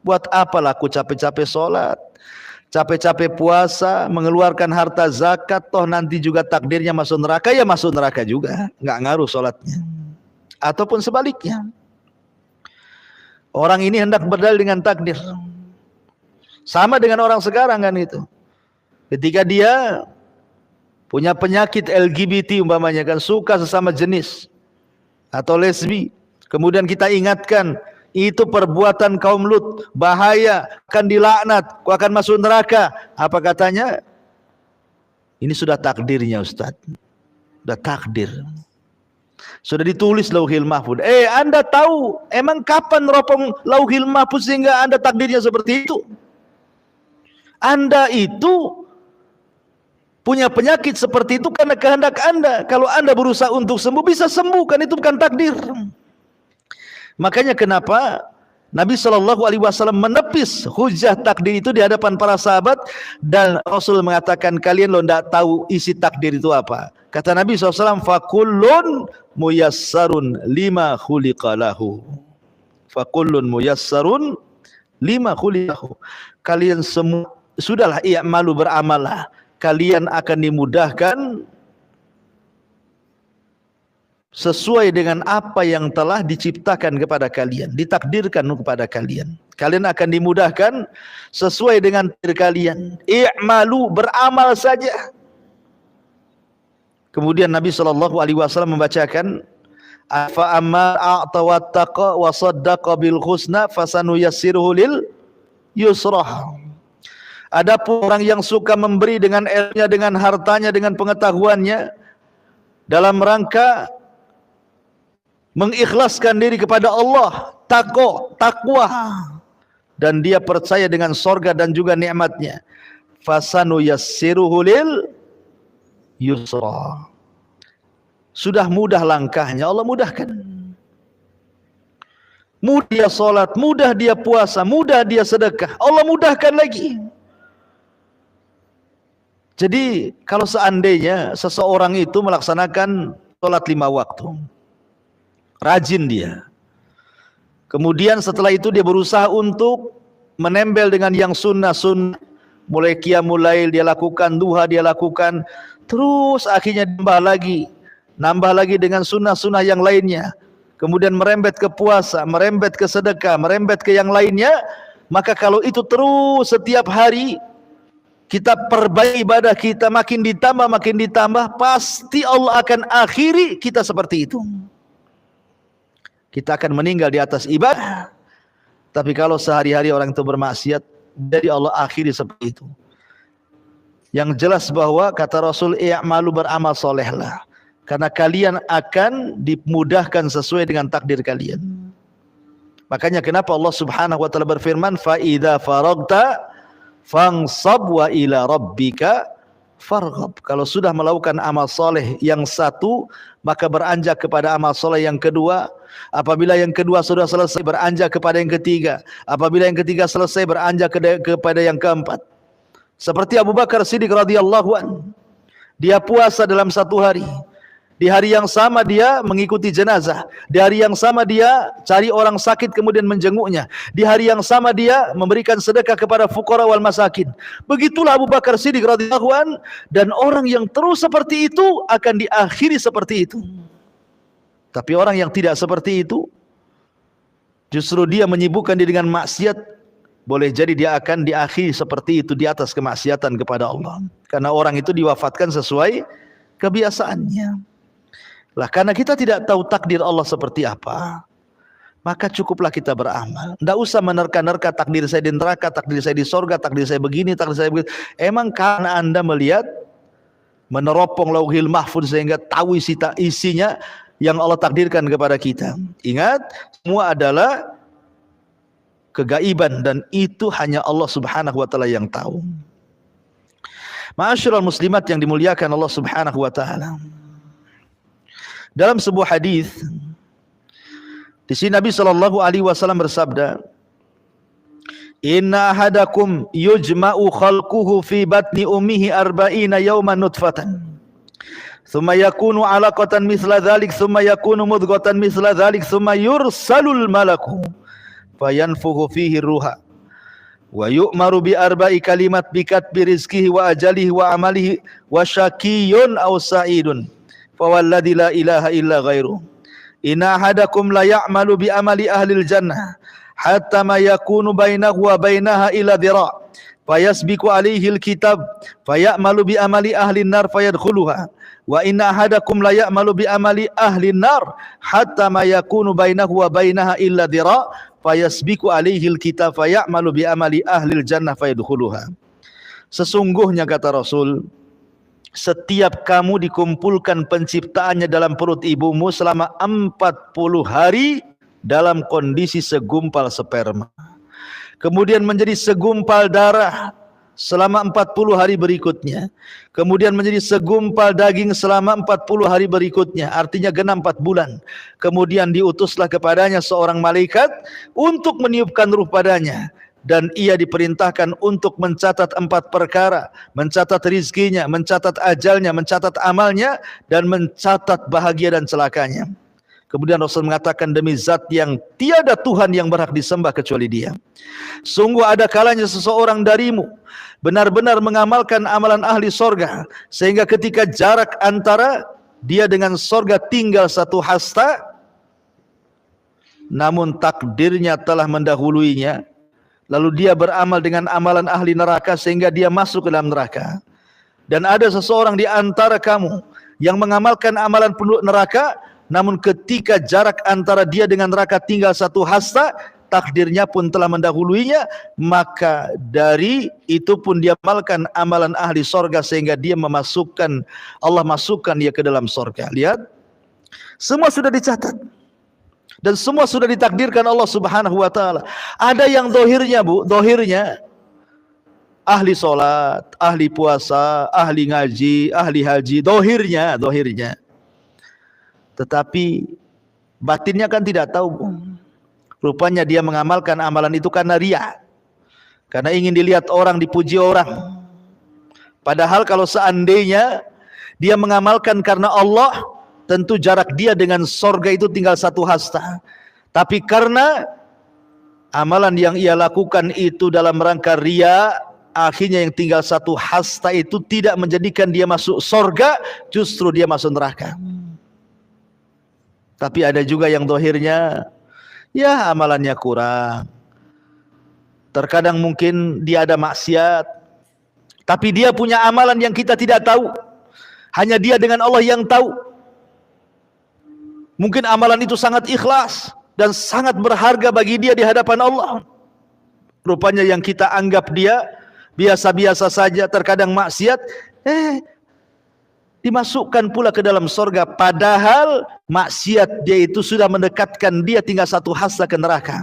Buat apalah aku capek-capek sholat, capek-capek puasa, mengeluarkan harta zakat, toh nanti juga takdirnya masuk neraka, ya masuk neraka juga, nggak ngaruh sholatnya." Ataupun sebaliknya, orang ini hendak berdalil dengan takdir. Sama dengan orang sekarang kan itu. Ketika dia punya penyakit LGBT umpamanya kan, suka sesama jenis atau lesbi, kemudian kita ingatkan itu perbuatan kaum Lut, bahaya, akan dilaknat, kau akan masuk neraka. Apa katanya? Ini sudah takdirnya Ustaz. Sudah takdir. Sudah ditulis Lauhil Mahfuz. Anda tahu emang kapan ropong Lauhil Mahfuz sehingga Anda takdirnya seperti itu? Anda itu punya penyakit seperti itu karena kehendak Anda. Kalau Anda berusaha untuk sembuh, bisa sembuh, kan itu bukan takdir. Makanya kenapa Nabi SAW menepis hujah takdir itu di hadapan para sahabat, dan Rasul mengatakan, kalian lo tidak tahu isi takdir itu apa. Kata Nabi SAW, fakullun muyassarun lima khuliqalahu. Fakullun muyassarun lima khuliqalahu. Kalian semua sudahlah, i'malu, beramallah, kalian akan dimudahkan sesuai dengan apa yang telah diciptakan kepada kalian, ditakdirkan kepada kalian. Kalian akan dimudahkan sesuai dengan takdir kalian. I'malu, beramal saja. Kemudian Nabi SAW membacakan, fa amma a'ta wattaqa wa saddaqa bil husna fasanuyassiruhu lil yusrah. Adapun orang yang suka memberi dengan ilmunya, dengan hartanya, dengan pengetahuannya, dalam rangka mengikhlaskan diri kepada Allah, takwa, dan dia percaya dengan sorga dan juga nikmatnya, fasanuyassiruhu lil yusra. Sudah mudah langkahnya, Allah mudahkan. Mudah dia sholat, mudah dia puasa, mudah dia sedekah, Allah mudahkan lagi. Jadi kalau seandainya seseorang itu melaksanakan sholat 5 waktu, rajin dia, kemudian setelah itu dia berusaha untuk menempel dengan yang sunnah-sunnah, mulai qiyamul lail dia lakukan, duha dia lakukan, terus akhirnya nambah lagi dengan sunnah-sunnah yang lainnya, kemudian merembet ke puasa, merembet ke sedekah, merembet ke yang lainnya, maka kalau itu terus setiap hari kita perbaiki ibadah kita, makin ditambah, pasti Allah akan akhiri kita seperti itu. Kita akan meninggal di atas ibadah. Tapi kalau sehari-hari orang itu bermaksiat, jadi Allah akhiri seperti itu. Yang jelas bahwa kata Rasul, i'malu, beramal solehlah, karena kalian akan dimudahkan sesuai dengan takdir kalian. Makanya kenapa Allah Subhanahu wa taala berfirman, fa idza faragta fansab wa ila rabbika farghab. Kalau sudah melakukan amal soleh yang satu, maka beranjak kepada amal soleh yang kedua. Apabila yang kedua sudah selesai, beranjak kepada yang ketiga. Apabila yang ketiga selesai, beranjak kepada yang keempat. Seperti Abu Bakar Siddiq radhiyallahu anhu, dia puasa dalam satu hari. Di hari yang sama dia mengikuti jenazah. Di hari yang sama dia cari orang sakit kemudian menjenguknya. Di hari yang sama dia memberikan sedekah kepada fuqara wal masakin. Begitulah Abu Bakar Siddiq radhiyallahu anhu, dan orang yang terus seperti itu akan diakhiri seperti itu. Tapi orang yang tidak seperti itu, justru dia menyibukkan diri dengan maksiat, boleh jadi dia akan diakhiri seperti itu di atas kemaksiatan kepada Allah. Karena orang itu diwafatkan sesuai kebiasaannya. Lah karena kita tidak tahu takdir Allah seperti apa, maka cukuplah kita beramal. Tidak usah menerka-nerka takdir saya di neraka, takdir saya di sorga, takdir saya begini, takdir saya begitu. Emang karena Anda melihat, meneropong lauhil mahfuz sehingga tahu isinya yang Allah takdirkan kepada kita. Ingat, semua adalah kegaiban, dan itu hanya Allah Subhanahu wa taala yang tahu. Ma'asyiral muslimat yang dimuliakan Allah Subhanahu wa taala. Dalam sebuah hadis, di sini Nabi SAW bersabda, inna ahadakum yujma'u khalquhu fi batni ummihi arba'ina yawman nutfatan, thumma yakunu alaqatan mithla dhalik, thumma yakunu mudghatan mithla dhalik, thumma yursalul malaku fayanfukhu fihi ruha wa yu'maru bi arba'i kalimat bi katbi rizqihi wa ajalihi wa amalihi wa syaqiyyun aw sa'idun. Fawalladzi la ilaha illa ghairuh, inna ahadakum la ya'malu bi amali ahlil jannah hatta ma yakunu bainahu wa bainaha ila dhira' fayasbiqu alaihi alkitab fayamalu bi amali ahlin nar fayadkhuluha wa inna ahadakum la ya'malu bi amali ahlin nar hatta ma yakunu bainahu wa bainaha illa dhira' fayasbiqu alaihi alkitab fayamalu bi amali ahlil jannah fayadkhuluha. Sesungguhnya kata Rasul, setiap kamu dikumpulkan penciptaannya dalam perut ibumu selama 40 hari dalam kondisi segumpal sperma, kemudian menjadi segumpal darah, selama 40 hari berikutnya, kemudian menjadi segumpal daging selama 40 hari berikutnya, artinya genap 4 bulan. Kemudian diutuslah kepadanya seorang malaikat untuk meniupkan ruh padanya, dan ia diperintahkan untuk mencatat 4 perkara, mencatat rizkinya, mencatat ajalnya, mencatat amalnya, dan mencatat bahagia dan celakanya. Kemudian Rasul mengatakan, demi zat yang tiada Tuhan yang berhak disembah kecuali Dia, sungguh ada kalanya seseorang darimu benar-benar mengamalkan amalan ahli sorga, sehingga ketika jarak antara dia dengan sorga tinggal 1 hasta, namun takdirnya telah mendahuluinya, lalu dia beramal dengan amalan ahli neraka sehingga dia masuk ke dalam neraka. Dan ada seseorang di antara kamu yang mengamalkan amalan penduduk neraka, namun ketika jarak antara dia dengan neraka tinggal 1 hasta, takdirnya pun telah mendahuluinya, maka dari itu pun dia amalkan amalan ahli sorga sehingga dia Allah masukkan dia ke dalam sorga. Lihat, semua sudah dicatat dan semua sudah ditakdirkan Allah Subhanahu wa taala. Ada yang dohirnya, dohirnya ahli solat, ahli puasa, ahli ngaji, ahli haji, dohirnya. Tetapi batinnya kan tidak tahu. Rupanya dia mengamalkan amalan itu karena riya, karena ingin dilihat orang, dipuji orang. Padahal kalau seandainya dia mengamalkan karena Allah, tentu jarak dia dengan sorga itu tinggal 1 hasta. Tapi karena amalan yang ia lakukan itu dalam rangka riya, akhirnya yang tinggal 1 hasta itu tidak menjadikan dia masuk sorga, justru dia masuk neraka. Tapi ada juga yang dohirnya, ya amalannya kurang. Terkadang mungkin dia ada maksiat, tapi dia punya amalan yang kita tidak tahu. Hanya dia dengan Allah yang tahu. Mungkin amalan itu sangat ikhlas dan sangat berharga bagi dia di hadapan Allah. Rupanya yang kita anggap dia biasa-biasa saja, terkadang maksiat, dimasukkan pula ke dalam sorga, padahal maksiat dia itu sudah mendekatkan dia tinggal 1 hasta ke neraka.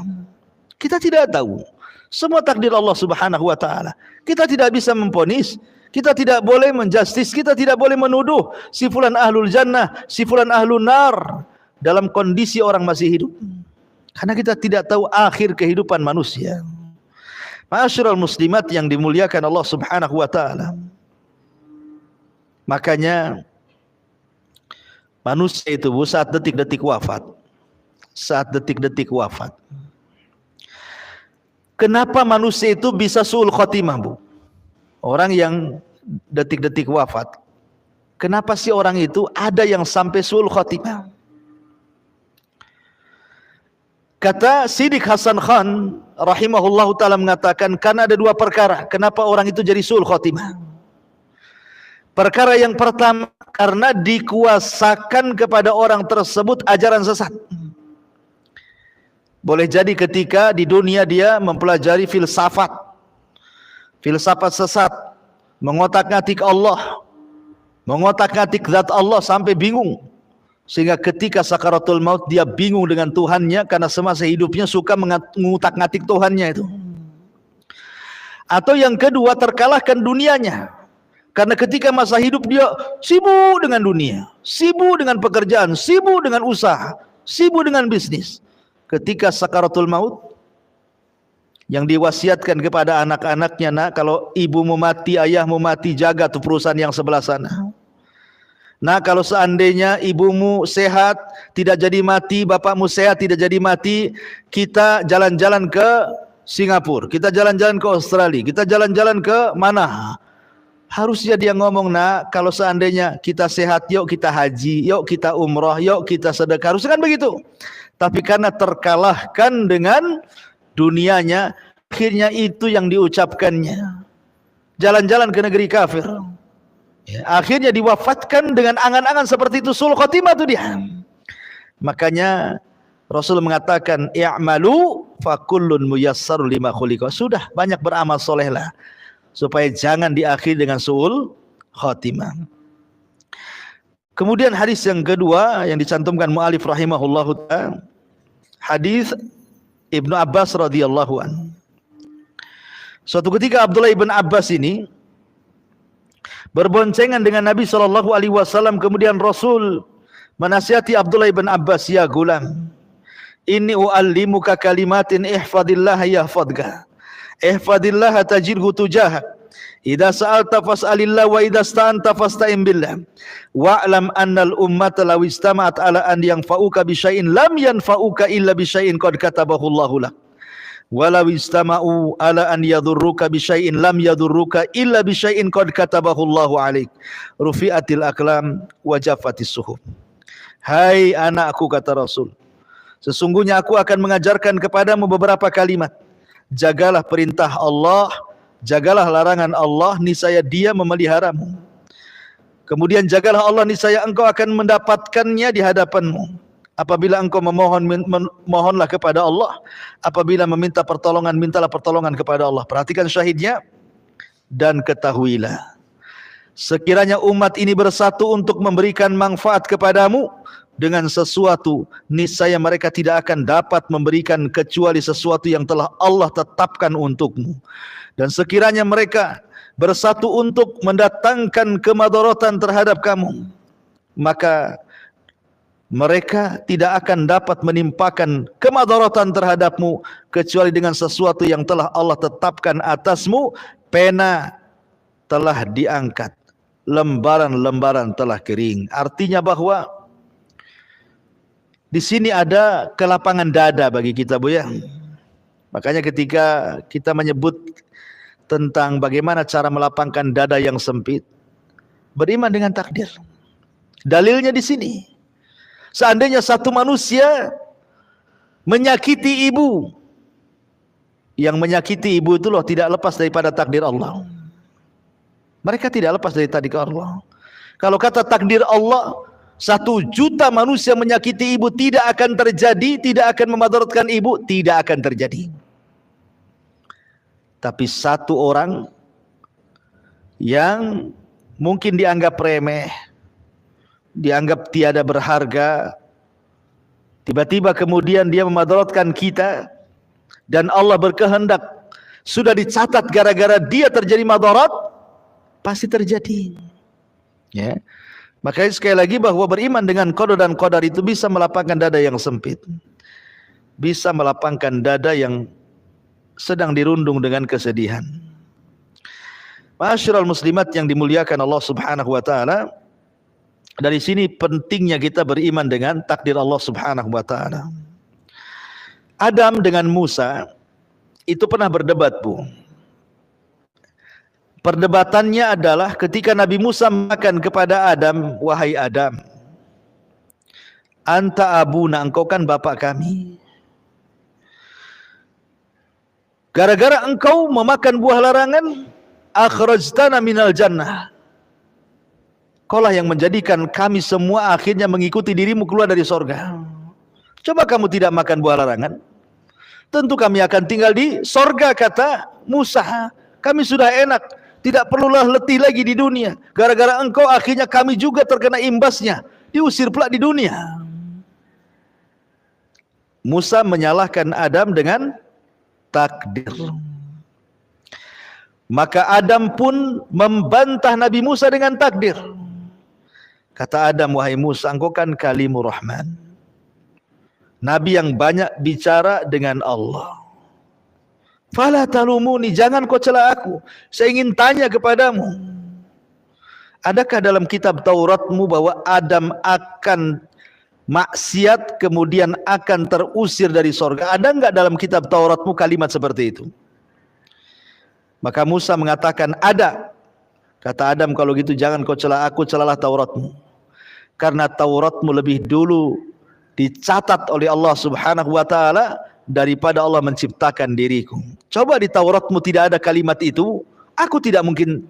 Kita tidak tahu, semua takdir Allah Subhanahu wa taala. Kita tidak bisa memvonis, kita tidak boleh menjustis, kita tidak boleh menuduh si fulan ahlul jannah, si fulan ahlun nar dalam kondisi orang masih hidup, karena kita tidak tahu akhir kehidupan manusia. Ma'asyiral muslimat yang dimuliakan Allah Subhanahu wa taala. Makanya manusia itu saat detik-detik wafat. Kenapa manusia itu bisa su'ul khotimah, Bu? Orang yang detik-detik wafat, kenapa sih orang itu ada yang sampai su'ul khotimah? Kata Siddiq Hasan Khan rahimahullahu ta'ala mengatakan, karena ada 2 perkara kenapa orang itu jadi su'ul khotimah. Perkara yang pertama, karena dikuasakan kepada orang tersebut ajaran sesat. Boleh jadi ketika di dunia dia mempelajari filsafat sesat, mengotak-ngatik Allah, mengotak-ngatik zat Allah sampai bingung, sehingga ketika sakaratul maut dia bingung dengan Tuhannya, karena semasa hidupnya suka mengutak-ngatik Tuhannya itu. Atau yang kedua, terkalahkan dunianya, karena ketika masa hidup dia sibuk dengan dunia, sibuk dengan pekerjaan, sibuk dengan usaha, sibuk dengan bisnis. Ketika sakaratul maut, yang diwasiatkan kepada anak-anaknya, nak, kalau ibumu mati, ayahmu mati, jaga tuh perusahaan yang sebelah sana. Nah, kalau seandainya ibumu sehat, tidak jadi mati, bapakmu sehat, tidak jadi mati, kita jalan-jalan ke Singapura, kita jalan-jalan ke Australia, kita jalan-jalan ke mana? Harusnya dia ngomong, nak, kalau seandainya kita sehat, yuk kita haji, yuk kita umrah, yuk kita sedekah. Harusnya kan begitu. Tapi karena terkalahkan dengan dunianya, akhirnya itu yang diucapkannya. Jalan-jalan ke negeri kafir. Ya, akhirnya diwafatkan dengan angan-angan seperti itu. Sul khotimah itu dia. Makanya Rasul mengatakan, i'malu fakullun muyassarun lima khuliqa. Sudah, banyak beramal solehlah, supaya jangan diakhiri dengan su'ul khatimah. Kemudian hadis yang kedua yang dicantumkan mu'alif rahimahullahu ta'ala, hadis Ibnu Abbas radhiyallahu anhu. Suatu ketika Abdullah ibn Abbas ini berboncengan dengan Nabi SAW, kemudian Rasul menasihati Abdullah ibn Abbas, ya gulam, inni uallimuka kalimatin ihfadillah yahfadka, ihfadillah tajidhu tujahak, idza sa'alta fas'alillah wa idza sta'anta fasta'in billah, wa'lam annal ummata law istama'at ala an yanfa'uka bi syai'in lam yanfa'uka illa bi syai'in qad katabahu Allahu lak, walau istama'u ala an yadurruka bi syai'in lam yadurruka illa bi syai'in qad katabahu Allahu alaik, rufi'atil aqlam wa jaffatis suhuf. Hai anakku, kata Rasul, sesungguhnya aku akan mengajarkan kepadamu beberapa kalimat. Jagalah perintah Allah, jagalah larangan Allah, niscaya Dia memeliharamu. Kemudian jagalah Allah, niscaya engkau akan mendapatkannya di hadapanmu. Apabila engkau mohonlah kepada Allah. Apabila meminta pertolongan, mintalah pertolongan kepada Allah. Perhatikan syahidnya. Dan ketahuilah, sekiranya umat ini bersatu untuk memberikan manfaat kepadamu dengan sesuatu, niscaya mereka tidak akan dapat memberikan kecuali sesuatu yang telah Allah tetapkan untukmu. Dan sekiranya mereka bersatu untuk mendatangkan kemadaratan terhadap kamu, maka mereka tidak akan dapat menimpakan kemadaratan terhadapmu kecuali dengan sesuatu yang telah Allah tetapkan atasmu. Pena telah diangkat, lembaran-lembaran telah kering. Artinya bahwa di sini ada kelapangan dada bagi kita, Bu, ya. Makanya ketika kita menyebut tentang bagaimana cara melapangkan dada yang sempit, beriman dengan takdir. Dalilnya di sini. Seandainya satu manusia menyakiti ibu, yang menyakiti ibu itu loh tidak lepas daripada takdir Allah. Mereka tidak lepas dari takdir Allah. Kalau kata takdir Allah, 1 juta manusia menyakiti ibu tidak akan terjadi, tidak akan memadaratkan ibu, tidak akan terjadi. Tapi 1 orang yang mungkin dianggap remeh, dianggap tiada berharga, tiba-tiba kemudian dia memadaratkan kita, dan Allah berkehendak sudah dicatat gara-gara dia terjadi madarat, pasti terjadi. Ya. Makanya sekali lagi bahwa beriman dengan qada dan qadar itu bisa melapangkan dada yang sempit, bisa melapangkan dada yang sedang dirundung dengan kesedihan. Ma'asyiral muslimat yang dimuliakan Allah Subhanahu wa taala, dari sini pentingnya kita beriman dengan takdir Allah Subhanahu wa taala. Adam dengan Musa itu pernah berdebat, Bu. Perdebatannya adalah ketika Nabi Musa mengatakan kepada Adam, wahai Adam, anta abuna, engkau kan bapak kami. Gara-gara engkau memakan buah larangan, akhrajtana minal jannah. Kaulah yang menjadikan kami semua akhirnya mengikuti dirimu keluar dari sorga. Coba kamu tidak makan buah larangan, tentu kami akan tinggal di sorga, kata Musa. Kami sudah enak, tidak perlulah letih lagi di dunia. Gara-gara engkau akhirnya kami juga terkena imbasnya, diusir pula di dunia. Musa menyalahkan Adam dengan takdir. Maka Adam pun membantah Nabi Musa dengan takdir. Kata Adam, wahai Musa, engkau kan kalimur rahman, Nabi yang banyak bicara dengan Allah. Fala talumuni, jangan kau cela aku. Saya ingin tanya kepadamu, adakah dalam kitab Tauratmu bahwa Adam akan maksiat kemudian akan terusir dari sorga? Ada enggak dalam kitab Tauratmu kalimat seperti itu? Maka Musa mengatakan ada. Kata Adam, kalau gitu jangan kau cela aku, celalah Tauratmu. Karena Tauratmu lebih dulu dicatat oleh Allah Subhanahu wa taala daripada Allah menciptakan diriku. Coba di Tauratmu tidak ada kalimat itu, aku tidak mungkin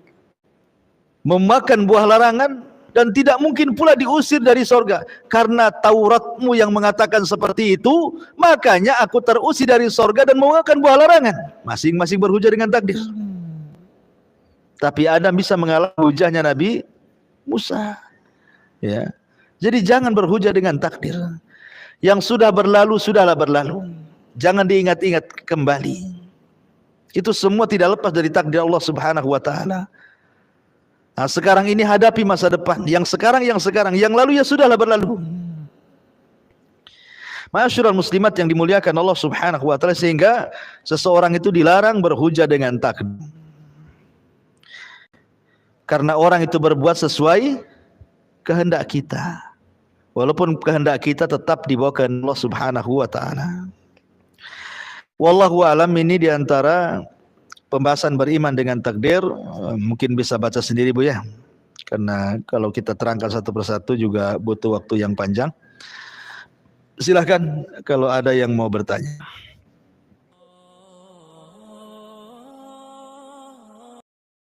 memakan buah larangan dan tidak mungkin pula diusir dari sorga. Karena Tauratmu yang mengatakan seperti itu, makanya aku terusir dari sorga dan memakan buah larangan. Masing-masing berhujah dengan takdir. Tapi Adam bisa mengalahkan hujahnya Nabi Musa. Ya. Jadi jangan berhujah dengan takdir. Yang sudah berlalu, sudahlah berlalu. Jangan diingat-ingat kembali. Itu semua tidak lepas dari takdir Allah Subhanahu wa taala. Nah, sekarang ini hadapi masa depan. Yang sekarang, yang lalu ya sudahlah berlalu. Masyarul muslimat yang dimuliakan Allah Subhanahu wa taala, sehingga seseorang itu dilarang berhujah dengan takdir. Karena orang itu berbuat sesuai kehendak kita. Walaupun kehendak kita tetap dibawa ke Allah Subhanahu wa taala. Wallahu alam, ini diantara pembahasan beriman dengan takdir. Mungkin bisa baca sendiri Bu ya. Karena kalau kita terangkan satu persatu juga butuh waktu yang panjang. Silahkan kalau ada yang mau bertanya.